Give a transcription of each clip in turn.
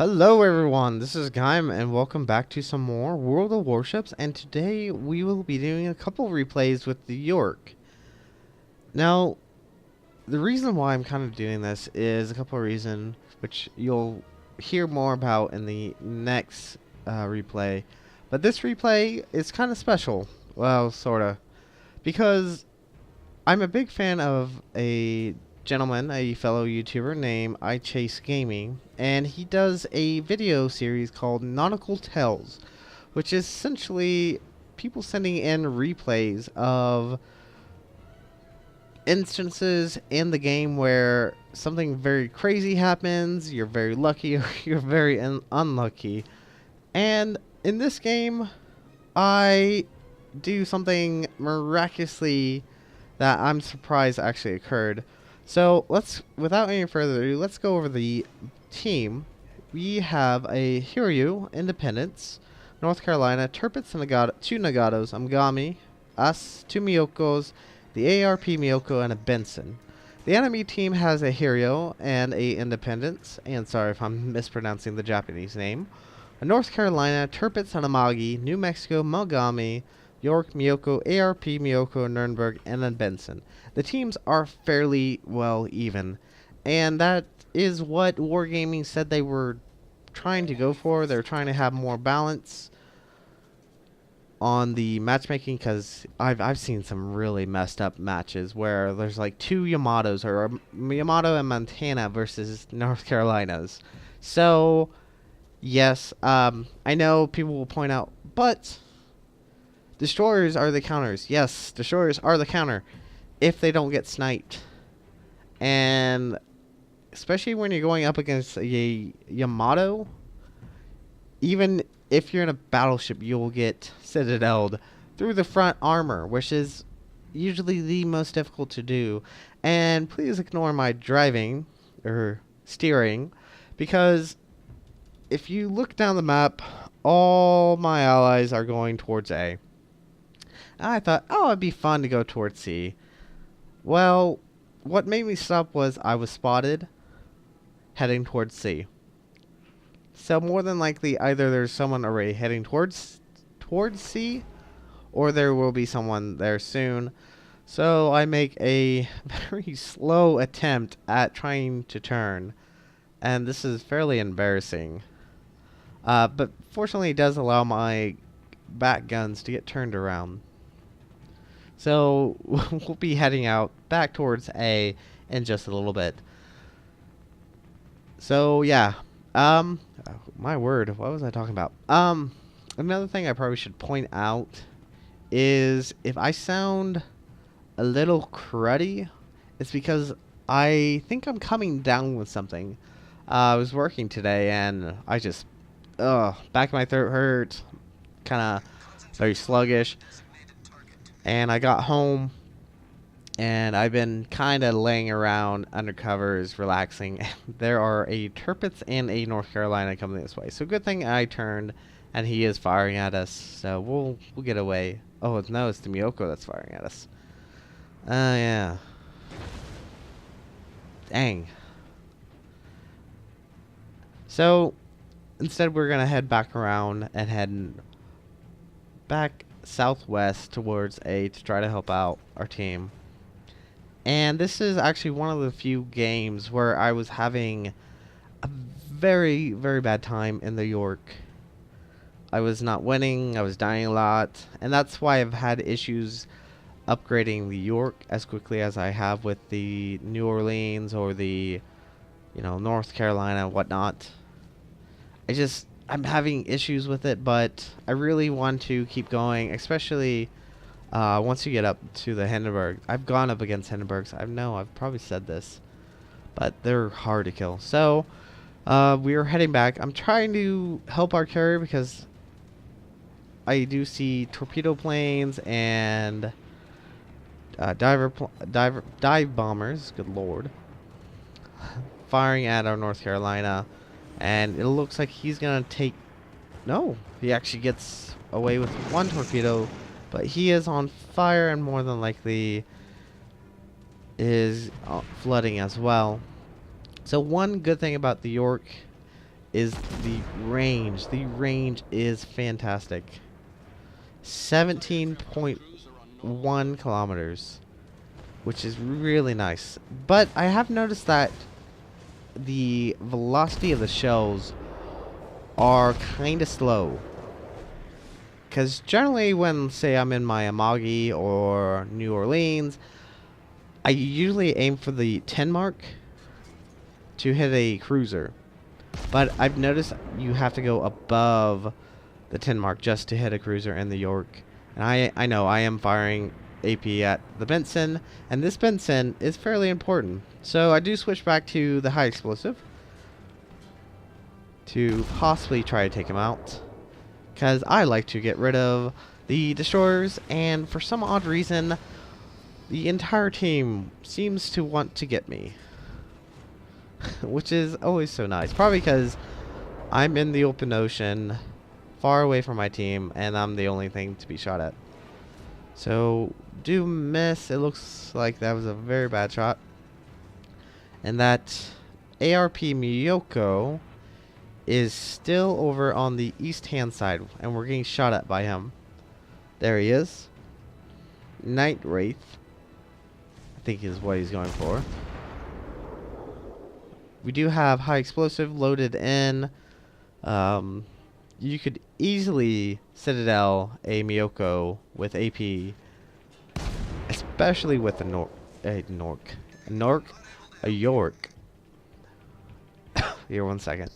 Hello everyone, this is Hakaym and welcome back to some more World of Warships, and today we will be doing a couple replays with the Yorck. Now, the reason why I'm kind of doing this is a couple of reasons which you'll hear more about in the next replay. But this replay is kind of special, well, sorta, because I'm a big fan of a gentleman, a fellow YouTuber named iChasegaming, and he does a video series called Nautical Tales, which is essentially people sending in replays of instances in the game where something very crazy happens, you're very lucky, or you're very unlucky. And in this game, I do something miraculously that I'm surprised actually occurred. So without any further ado, let's go over the team. We have a Hiryu, Independence, North Carolina, Tirpitz, and two Nagatos, Amgami, us, two Miyokos, the ARP Miyoko, and a Benson. The enemy team has a Hiryu and a Independence, and sorry if I'm mispronouncing the Japanese name, a North Carolina, Tirpitz, and Amagi, New Mexico, Mogami, Yorck, Miyoko, ARP, Miyoko, Nuremberg, and then Benson. The teams are fairly well even, and that is what Wargaming said they were trying to go for. They're trying to have more balance on the matchmaking, because I've seen some really messed up matches where there's like two Yamatos, or Yamato and Montana versus North Carolinas. So yes, I know people will point out, but destroyers are the counters. Yes, destroyers are the counter if they don't get sniped. And especially when you're going up against a Yamato, even if you're in a battleship, you'll get citadeled through the front armor, which is usually the most difficult to do. And please ignore my driving or steering, because if you look down the map, all my allies are going towards A. I thought, oh, it'd be fun to go towards C. Well, what made me stop was I was spotted heading towards C. So more than likely, either there's someone already heading towards C, or there will be someone there soon. So I make a very slow attempt at trying to turn, and this is fairly embarrassing. But fortunately, it does allow my back guns to get turned around. So we'll be heading out back towards A in just a little bit. So yeah, my word, what was I talking about? Another thing I probably should point out is if I sound a little cruddy, it's because I think I'm coming down with something. I was working today and I just, back of my throat hurt, kind of very sluggish. And I got home, and I've been kind of laying around under covers, relaxing. There are a Tirpitz and a North Carolina coming this way. So good thing I turned, and he is firing at us. So we'll get away. Oh no, it's the Miyoko that's firing at us. Yeah. Dang. So instead, we're gonna head back around and head back southwest towards A to try to help out our team. And this is actually one of the few games where I was having a very, very bad time in the Yorck. I was not winning, I was dying a lot, and that's why I've had issues upgrading the Yorck as quickly as I have with the New Orleans or the, North Carolina and whatnot. I'm having issues with it, but I really want to keep going, especially once you get up to the Hindenburg. I've gone up against Hindenburgs. I know I've probably said this, but they're hard to kill. So we are heading back. I'm trying to help our carrier because I do see torpedo planes and dive bombers. Good lord, firing at our North Carolina. And it looks like he's going to take... No, he actually gets away with one torpedo, but he is on fire and more than likely is flooding as well. So one good thing about the Yorck is the range. The range is fantastic. 17.1 kilometers, which is really nice. But I have noticed that the velocity of the shells are kind of slow. Because generally when, say, I'm in my Amagi or New Orleans, I usually aim for the 10 mark to hit a cruiser. But I've noticed you have to go above the 10 mark just to hit a cruiser in the Yorck. And I know I am firing AP at the Benson, and this Benson is fairly important. So I do switch back to the high explosive to possibly try to take him out, because I like to get rid of the destroyers, and for some odd reason the entire team seems to want to get me. Which is always so nice. Probably because I'm in the open ocean, far away from my team, and I'm the only thing to be shot at. So, do miss. It looks like that was a very bad shot. And that ARP Miyoko is still over on the east hand side, and we're getting shot at by him. There he is. Night Wraith, I think is what he's going for. We do have high explosive loaded in. You could easily Citadel a Miyoko with AP, especially with a Yorck. Here, 1 second.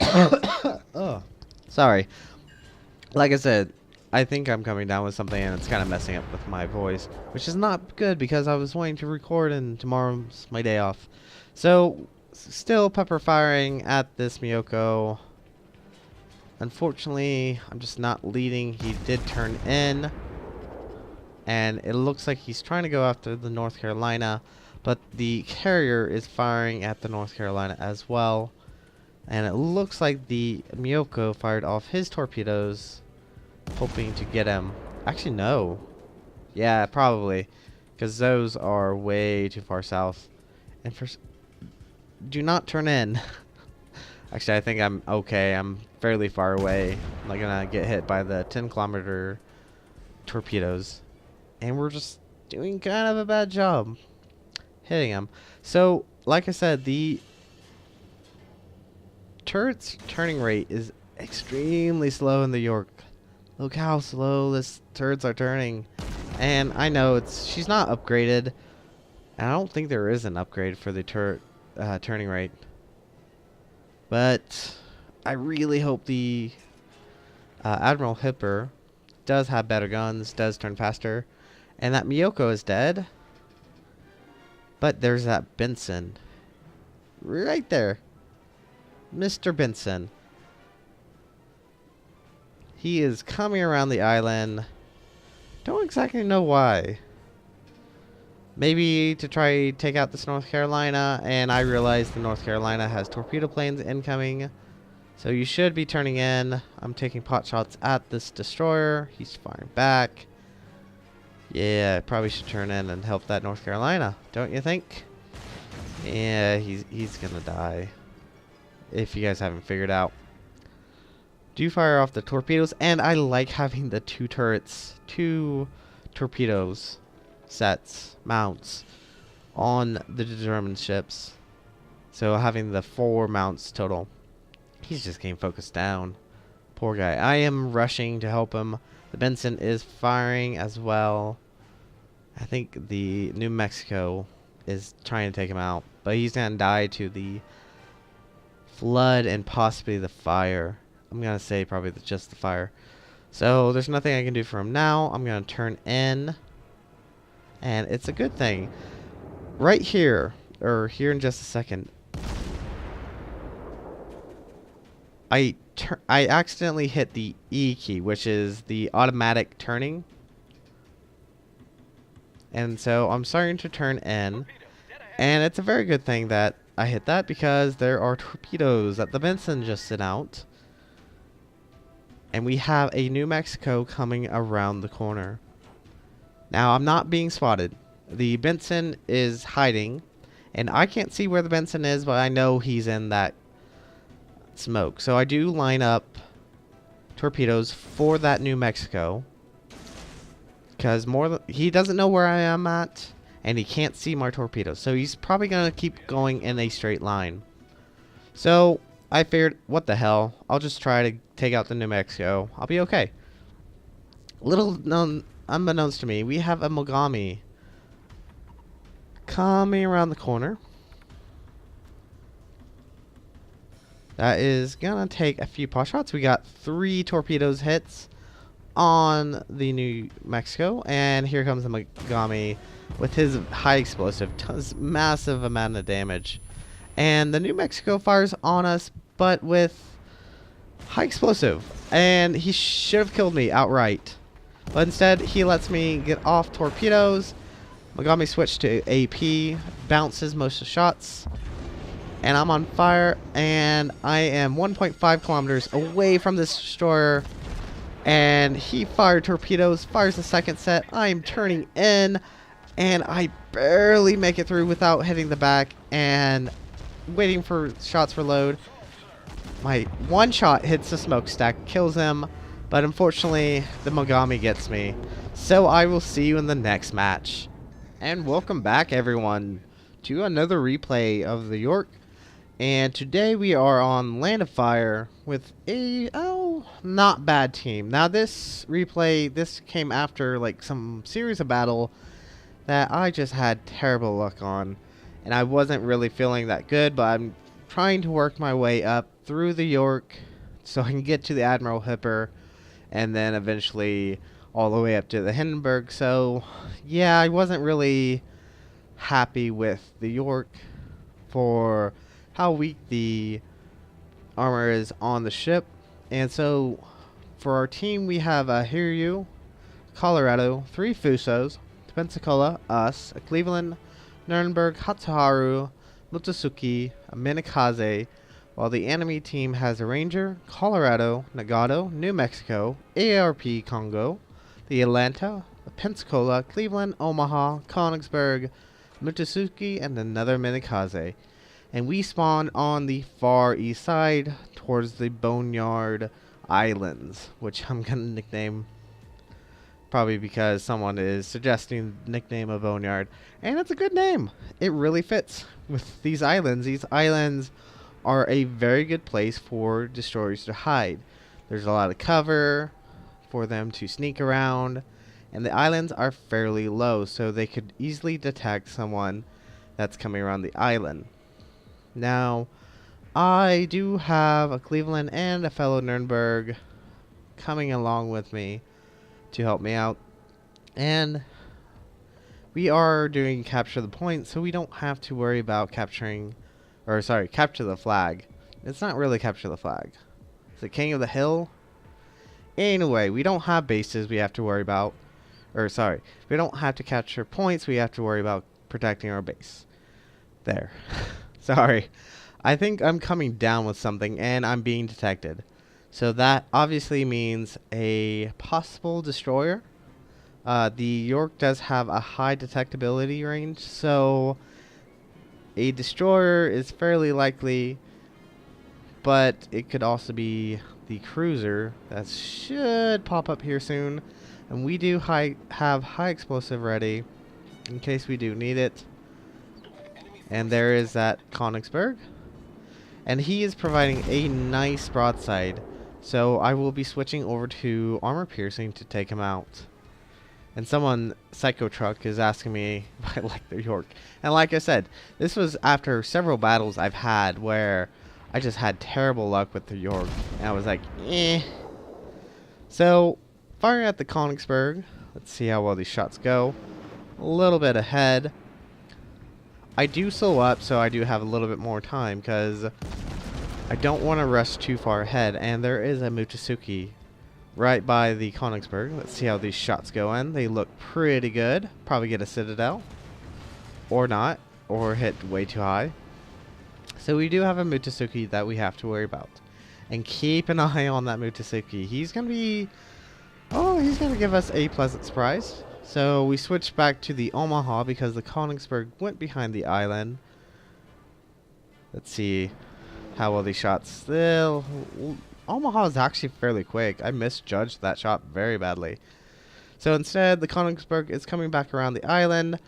Oh, sorry. Like I said, I think I'm coming down with something and it's kind of messing up with my voice, which is not good because I was wanting to record and tomorrow's my day off. So, still pepper firing at this Miyoko. Unfortunately, I'm just not leading. He did turn in, and it looks like he's trying to go after the North Carolina, but the carrier is firing at the North Carolina as well, and it looks like the Miyoko fired off his torpedoes hoping to get him. Actually, no. Yeah, probably, because those are way too far south. And do not turn in. Actually, I think I'm okay. I'm fairly far away. I'm not gonna get hit by the 10-kilometer torpedoes. And we're just doing kind of a bad job hitting them. So, like I said, the turret's turning rate is extremely slow in the Yorck. Look how slow this turrets are turning. And I know she's not upgraded. And I don't think there is an upgrade for the turret turning rate. But I really hope the Admiral Hipper does have better guns, does turn faster. And that Miyoko is dead. But there's that Benson. Right there. Mr. Benson. He is coming around the island. Don't exactly know why. Maybe to try take out this North Carolina, and I realize the North Carolina has torpedo planes incoming. So you should be turning in. I'm taking pot shots at this destroyer. He's firing back. Yeah, probably should turn in and help that North Carolina, don't you think? Yeah, he's gonna die. If you guys haven't figured out. Do fire off the torpedoes, and I like having the two turrets, two torpedoes sets, mounts on the German ships. So having the 4 mounts total. He's just getting focused down. Poor guy. I am rushing to help him. The Benson is firing as well. I think the New Mexico is trying to take him out, but he's gonna die to the flood and possibly the fire. I'm gonna say probably just the fire. So there's nothing I can do for him now. I'm gonna turn in, and it's a good thing. Right here, or here in just a second, I accidentally hit the E key, which is the automatic turning. And so I'm starting to turn in, and it's a very good thing that I hit that, because there are torpedoes that the Benson just sent out. And we have a New Mexico coming around the corner. Now, I'm not being spotted. The Benson is hiding, and I can't see where the Benson is, but I know he's in that smoke. So I do line up torpedoes for that New Mexico. Because he doesn't know where I am at. And he can't see my torpedoes. So he's probably going to keep going in a straight line. So I figured, what the hell? I'll just try to take out the New Mexico. I'll be okay. Little known, unbeknownst to me, we have a Mogami coming around the corner. That is gonna take a few pot shots. We got 3 torpedoes hits on the New Mexico, and here comes the Mogami with his high explosive, does massive amount of damage. And the New Mexico fires on us, but with high explosive, and he should have killed me outright. But instead, he lets me get off torpedoes. Mogami switched to AP, bounces most of the shots, and I'm on fire, and I am 1.5 kilometers away from this destroyer, and he fired torpedoes, fires the second set. I am turning in, and I barely make it through without hitting the back and waiting for shots for load. My one shot hits the smokestack, kills him, but unfortunately the Mogami gets me. So I will see you in the next match. And welcome back, everyone, to another replay of the Yorck. And today we are on Land of Fire with a not bad team. Now this replay, this came after like some series of battle that I just had terrible luck on, and I wasn't really feeling that good, but I'm trying to work my way up through the Yorck so I can get to the Admiral Hipper and then eventually all the way up to the Hindenburg. So yeah, I wasn't really happy with the Yorck for how weak the armor is on the ship. And so for our team, we have a Hiryu, Colorado, 3 Fusos, Pensacola, us, a Cleveland, Nuremberg, Hatsuharu, Mutsusuki, a Minakaze, while the enemy team has a Ranger, Colorado, Nagato, New Mexico, AARP Congo, the Atlanta, the Pensacola, Cleveland, Omaha, Königsberg, Mutsusuki, and another Minakaze. And we spawn on the far east side towards the Boneyard Islands, which I'm going to nickname probably because someone is suggesting the nickname of Boneyard. And it's a good name. It really fits with these islands. These islands are a very good place for destroyers to hide. There's a lot of cover for them to sneak around. And the islands are fairly low, so they could easily detect someone that's coming around the island. Now, I do have a Cleveland and a fellow Nuremberg coming along with me to help me out. And we are doing capture the point, so we don't have to worry about capture the flag. It's not really capture the flag. It's the King of the Hill. Anyway, we don't have bases we have to worry about. We don't have to capture points, we have to worry about protecting our base. There. Sorry. I think I'm coming down with something and I'm being detected. So that obviously means a possible destroyer. The Yorck does have a high detectability range, so a destroyer is fairly likely, but it could also be the cruiser that should pop up here soon. And we do have high explosive ready in case we do need it. And there is that Königsberg. And he is providing a nice broadside. So I will be switching over to armor piercing to take him out. And someone, Psycho Truck, is asking me if I like the Yorck. And like I said, this was after several battles I've had where I just had terrible luck with the Yorck. And I was like, eh. So, firing at the Königsberg. Let's see how well these shots go. A little bit ahead. I do slow up, so I do have a little bit more time, because I don't want to rush too far ahead. And there is a Mutsusuki right by the Königsberg. Let's see how these shots go in. They look pretty good. Probably get a Citadel. Or not. Or hit way too high. So we do have a Mutsusuki that we have to worry about. And keep an eye on that Mutsusuki. He's going to be... oh, he's going to give us a pleasant surprise. So we switched back to the Omaha because the Königsberg went behind the island. Let's see how well these shots still. Omaha is actually fairly quick. I misjudged that shot very badly. So instead, the Königsberg is coming back around the island,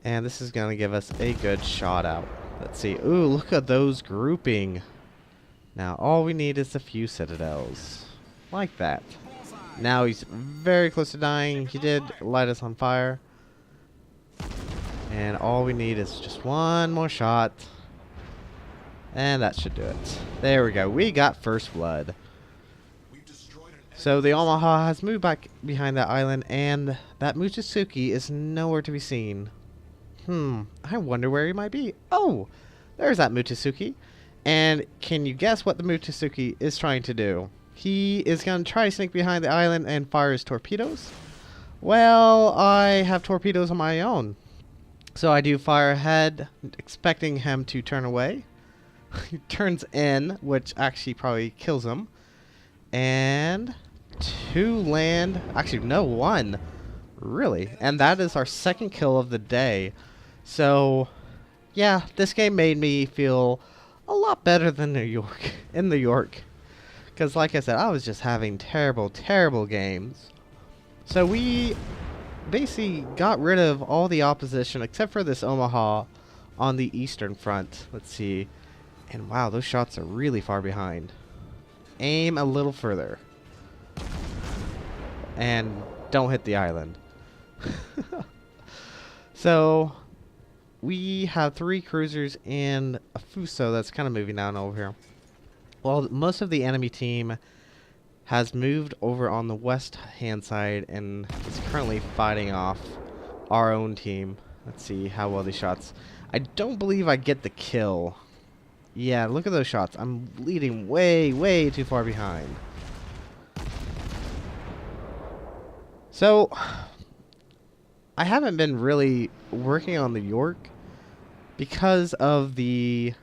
and this is going to give us a good shot out. Let's see. Ooh, look at those grouping. Now, all we need is a few citadels. Like that. Now he's very close to dying. He did light us on fire. And all we need is just one more shot. And that should do it. There we go. We got first blood. So the Omaha has moved back behind that island, and that Mochizuki is nowhere to be seen. I wonder where he might be. Oh, there's that Mochizuki. And can you guess what the Mochizuki is trying to do? He is going to try to sneak behind the island and fire his torpedoes. Well, I have torpedoes on my own. So I do fire ahead, expecting him to turn away. He turns in, which actually probably kills him. And 2 land. Actually, no, 1. Really. And that is our second kill of the day. So, yeah, this game made me feel a lot better than New York. In New York. Because, like I said, I was just having terrible, terrible games. So we basically got rid of all the opposition except for this Omaha on the eastern front. Let's see. And wow, those shots are really far behind. Aim a little further. And don't hit the island. So we have 3 cruisers and a Fuso that's kind of moving down over here. Well, most of the enemy team has moved over on the west hand side and is currently fighting off our own team. Let's see how well these shots. I don't believe I get the kill. Yeah, look at those shots. I'm leading way, way too far behind. So, I haven't been really working on the Yorck because of the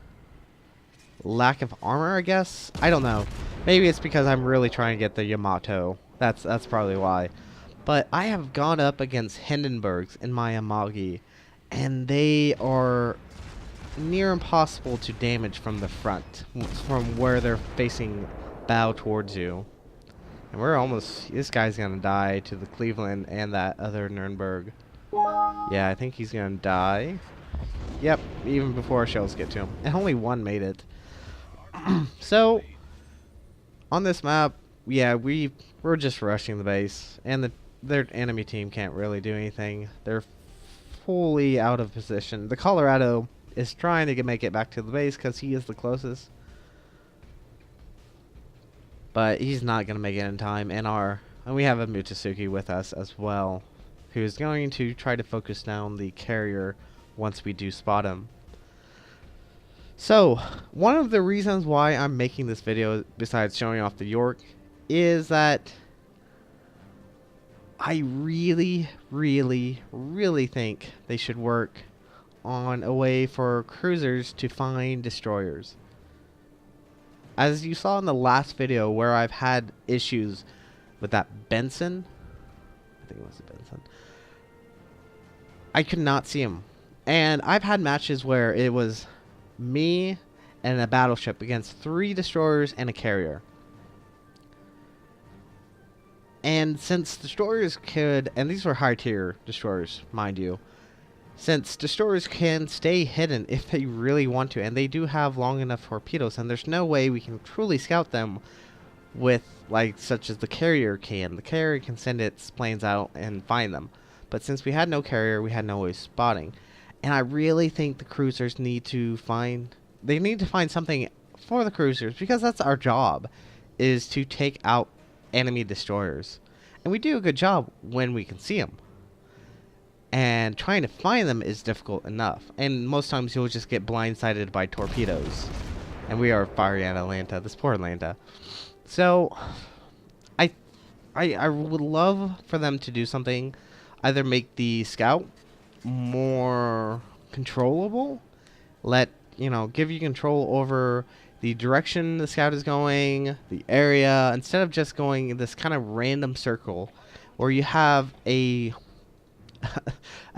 lack of armor, I guess. I don't know. Maybe it's because I'm really trying to get the Yamato. That's probably why. But I have gone up against Hindenburgs in my Amagi, and they are near impossible to damage from the front, from where they're facing bow towards you. And we're almost, this guy's gonna die to the Cleveland and that other Nuremberg. Yeah, I think he's gonna die. Yep, even before our shells get to him. And only 1 made it. So, on this map, yeah, we're just rushing the base, and their enemy team can't really do anything. They're fully out of position. The Colorado is trying to make it back to the base because he is the closest, but he's not going to make it in time. And we have a Mochizuki with us as well, who's going to try to focus down the carrier once we do spot him. So, one of the reasons why I'm making this video, besides showing off the Yorck, is that I really, really, really think they should work on a way for cruisers to find destroyers. As you saw in the last video where I've had issues with that Benson, I think it was a Benson, I could not see him. And I've had matches where it was me and a battleship against 3 destroyers and a carrier. And since destroyers could, and these were high tier destroyers, mind you, since destroyers can stay hidden if they really want to, and they do have long enough torpedoes, and there's no way we can truly scout them with, like, such as the carrier can. The carrier can send its planes out and find them. But since we had no carrier, we had no way of spotting. And I really think the cruisers need to find something for the cruisers, because that's our job, is to take out enemy destroyers. And we do a good job when we can see them. And trying to find them is difficult enough. And most times you'll just get blindsided by torpedoes. And we are firing at Atlanta, this poor Atlanta. So, I would love for them to do something. Either make the scout more controllable, give you control over the direction the scout is going, the area, instead of just going in this kind of random circle where you have a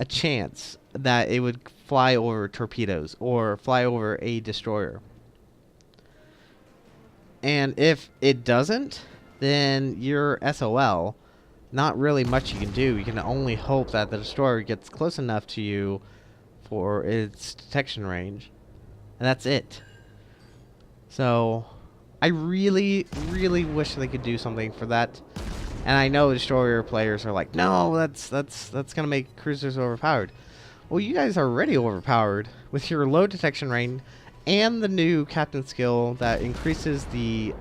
chance that it would fly over torpedoes or fly over a destroyer. And if it doesn't, then you're SOL. Not really much you can do. You can only hope that the destroyer gets close enough to you for its detection range. And that's it. So, I really, really wish they could do something for that. And I know destroyer players are like, no, that's gonna make cruisers overpowered. Well, you guys are already overpowered with your low detection range and the new captain skill that increases the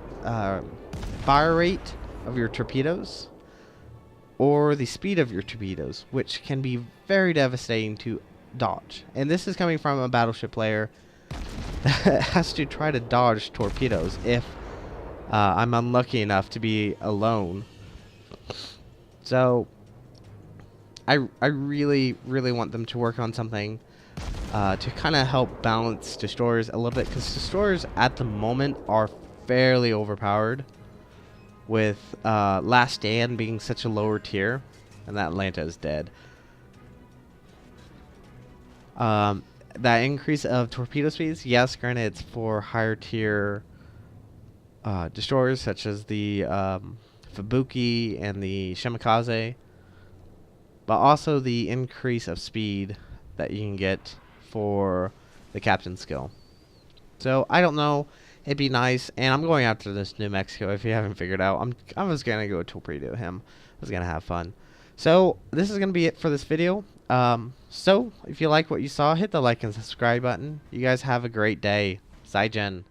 fire rate of your torpedoes or the speed of your torpedoes, which can be very devastating to dodge. And this is coming from a battleship player that has to try to dodge torpedoes if I'm unlucky enough to be alone. So I really, really want them to work on something to kind of help balance destroyers a little bit, because destroyers at the moment are fairly overpowered, with Last Stand being such a lower tier, and that Atlanta is dead. That increase of torpedo speeds, yes, granted it's for higher tier destroyers such as the Fubuki and the Shimikaze, but also the increase of speed that you can get for the captain skill. So I don't know, it'd be nice, and I'm going after this New Mexico. If you haven't figured out, I was gonna go torpedo him. I was gonna have fun. So this is gonna be it for this video. So if you like what you saw, hit the like and subscribe button. You guys have a great day. Zaijian.